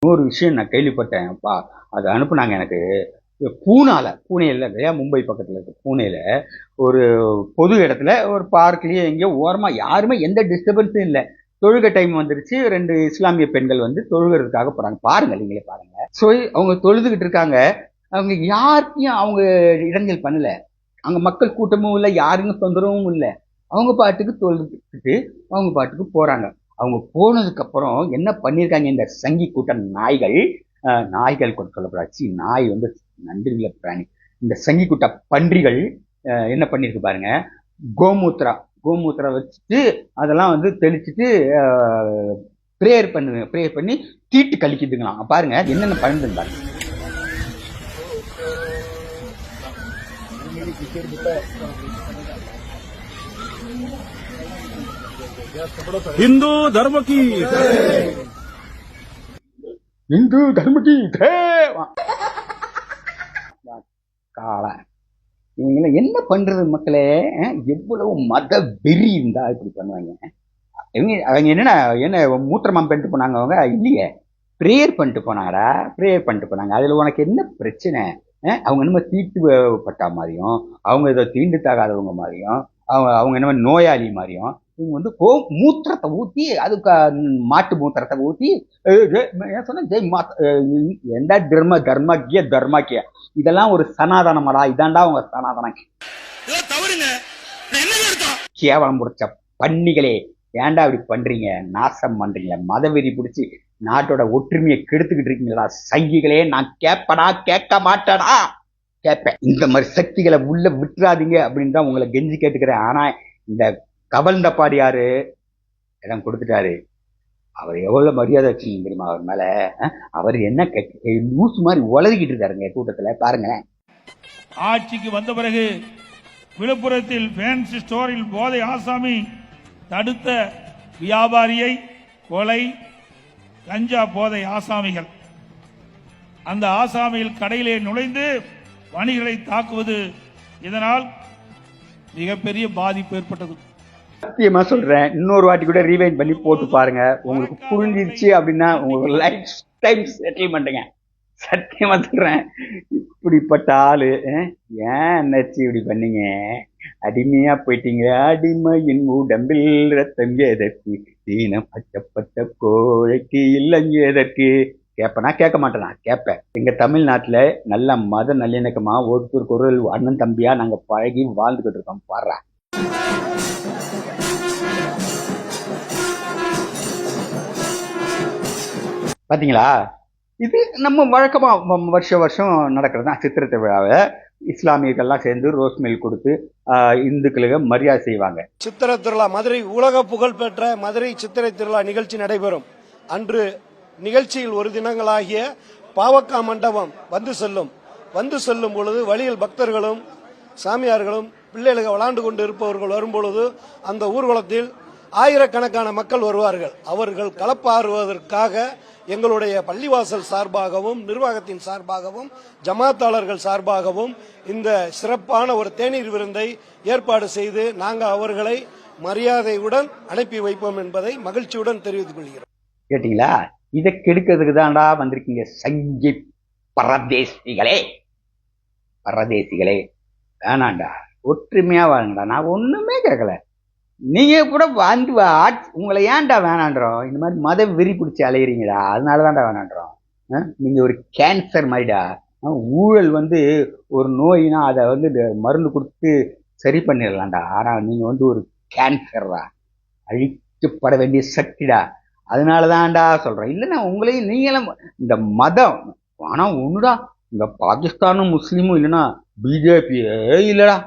ஒரு விஷயம் நான் கேள்விப்பட்டேன்ப்பா. அது அனுப்புனாங்க எனக்கு. பூனேல இல்லையா, மும்பை பக்கத்துல இருக்கு பூனேல ஒரு பொது இடத்துல ஒரு பார்க்லயே எங்கேயோ ஓரமா யாருமே எந்த டிஸ்டர்பன்ஸும் இல்லை. தொழுகை டைம் வந்துருச்சு. 2 இஸ்லாமிய பெண்கள் வந்து தொழுகிறதுக்காக போறாங்க. பாருங்க, நீங்களே பாருங்க. ஸோ அவங்க தொழுதுகிட்டு இருக்காங்க. அவங்க யாருக்கையும் அவங்க இடைஞ்சல் பண்ணல. அங்க மக்கள் கூட்டமும் இல்லை, யாருக்கும் தொந்தரவும் இல்லை. அவங்க பாட்டுக்கு தொழுதுகிட்டு அவங்க பாட்டுக்கு போறாங்க. அவங்க போனதுக்கு அப்புறம் என்ன பண்ணிருக்காங்க இந்த சங்கி கூட்ட நாய்கள், நாய்கள் கூட சொல்லக்கூடாது, நாய் வந்து நன்றியுள்ள பிராணி. இந்த சங்கி கூட்ட பன்றிகள் என்ன பண்ணிருக்கு பாருங்க, கோமூத்திரா வச்சுட்டு அதெல்லாம் வந்து தெளிச்சுட்டு ப்ரேயர் பண்ணி தீட்டு கழிக்குதுங்களாம். பாருங்க என்னென்ன பண்ணுதுங்க பாருங்க. हिंदू धर्म की இந்து தர்மகி கால இவங்க என்ன பண்றது மக்களே? எவ்வளவு மத வெறி இருந்தா இப்படி பண்ணுவாங்க? அவங்க என்ன மூத்திரமா பண்ணிட்டு போனாங்க? அவங்க இல்லையே, ப்ரேயர் பண்ணிட்டு போனாங்கடா, ப்ரேயர் பண்ணிட்டு போனாங்க. அதுல உனக்கு என்ன பிரச்சனை? அவங்க என்னமோ தீட்டுப்பட்ட மாதிரியும், அவங்க ஏதோ தீண்டு தாகாதவங்க மாதிரியும், அவங்க என்னமோ நோயாளி மாதிரியும், இவங்க வந்து மூத்திரத்தை ஊத்தி, அதுக்கு மாட்டு மூத்திரத்தை ஊத்தி சொன்ன ஜெய் எந்த தர்மாக்கிய இதெல்லாம் ஒரு சனாதனமாடா? இதாண்டா உங்க சனாதனம். கேவலம் முடிச்ச பன்னிகளே, ஏன்டா இப்படி பண்றீங்க? நாசம் பண்றீங்க, மதவெறி பிடிச்சி நாட்டோட ஒற்றுமையை கெடுத்துக்கிட்டு இருக்கீங்களா சங்கிகளே? நான் கேட்படா, கேட்க மாட்டேடா, கேட்பேன். இந்த மாதிரி சக்திகளை உள்ள விட்டுறாதீங்க அப்படின்னு தான் உங்களை கெஞ்சி கேட்டுக்கிறேன். ஆனா இந்த கவர்ந்த பாடியாரு இடம் கொடுத்துட்டாரு. அவர் எவ்வளவு மரியாதை வச்சுங்க தெரியுமா அவர் மேல? அவர் என்ன லூசு மாதிரி உளறிக்கிட்டு இருக்காருங்க கூட்டத்துல, பாருங்க. ஆட்சிக்கு வந்த பிறகு விழுப்புரத்தில் ஃபேன்சி ஸ்டோரில் போதை ஆசாமி தடுத்த வியாபாரியை கொலை, கஞ்சா போதை ஆசாமிகள், அந்த ஆசாமியில் கடையிலே நுழைந்து வணிகர்களை தாக்குவது, இதனால் மிகப்பெரிய பாதிப்பு ஏற்பட்டது. சத்தியமா சொல்றேன், இன்னொரு வாட்டி கூட ரீவைண்ட் பண்ணி போட்டு பாருங்க. உங்களுக்கு புரிஞ்சிருச்சு அப்படின்னா உங்களுக்கு லைஃப் டைம் செட்டில்மெண்ட்டுங்க. சத்தியமா சொல்றேன். இப்படிப்பட்ட ஆளு ஏன் என்னாச்சு இப்படி பண்ணீங்க? அடிமையா போயிட்டீங்க. அடிமையின் உடம்பில் ரத்தம் எதற்கு, தீனம் பச்சப்பட்ட கோழைக்கு இல்லைங்க எதற்கு? கேட்பனா கேட்க மாட்டேனா? கேட்பேன். எங்க தமிழ்நாட்டுல நல்ல மத நல்லிணக்கமா ஒருத்தருக்கு ஒரு அண்ணன் தம்பியா நாங்க பழகி வாழ்ந்துகிட்டு இருக்கோம். பாடுறா பாத்தீங்களா? இது நம்ம வழக்கமா வருஷம் நடக்கிறது தான். சித்திரை திருவிழாவை இஸ்லாமியர்கள்லாம் சேர்ந்து ரோஸ் மில் கொடுத்து இந்துக்களுக்கு மரியாதை செய்வாங்க. சித்திரை திருவிழா, மதுரை உலக புகழ்பெற்ற மதுரை சித்திரை திருவிழா நிகழ்ச்சி நடைபெறும். அன்று நிகழ்ச்சியில் ஒரு தினங்களாகிய பாவக்கா மண்டபம் வந்து செல்லும் பொழுது வழியில் பக்தர்களும் சாமியார்களும் பிள்ளைகளுக்கு விளையாண்டு கொண்டு இருப்பவர்கள் வரும்பொழுது அந்த ஊர்வலத்தில் ஆயிரக்கணக்கான மக்கள் வருவார்கள். அவர்கள் களப்பாறுவதற்காக எங்களுடைய பள்ளிவாசல் சார்பாகவும் நிர்வாகத்தின் சார்பாகவும் ஜமாத்தாளர்கள் சார்பாகவும் இந்த சிறப்பான ஒரு தேநீர் விருந்தை ஏற்பாடு செய்து நாங்கள் அவர்களை மரியாதையுடன் அனுப்பி வைப்போம் என்பதை மகிழ்ச்சியுடன் தெரிவித்துக் கொள்கிறோம். கேட்டீங்களா? இதை கெடுக்கிறதுக்கு தான்டா வந்திருக்கீங்க சங்கி பரதேசிகளே. வேணாண்டா, ஒற்றுமையா வாங்கடா. நான் ஒண்ணுமே கேட்கல. நீங்க கூட வந்து உங்களை ஏன்டா வேணான்றோம்? இந்த மாதிரி மத வெறி பிடிச்சி அலையிறீங்கடா, அதனாலதான்டா வேணான்றோம். நீங்க ஒரு கேன்சர் மாதிரிடா. ஊழல் வந்து ஒரு நோயினா அதை வந்து மருந்து கொடுத்து சரி பண்ணிடலாம்டா. ஆனா நீங்க வந்து ஒரு கேன்சர்டா, அழிக்கப்பட வேண்டிய சக்திடா. அதனாலதான்டா சொல்றேன். இல்லைன்னா உங்களையும் நீங்களும் இந்த மதம் ஆனா ஒண்ணுடா, இந்த பாகிஸ்தானும் முஸ்லீமும் இல்லைன்னா பிஜேபியே இல்லடா.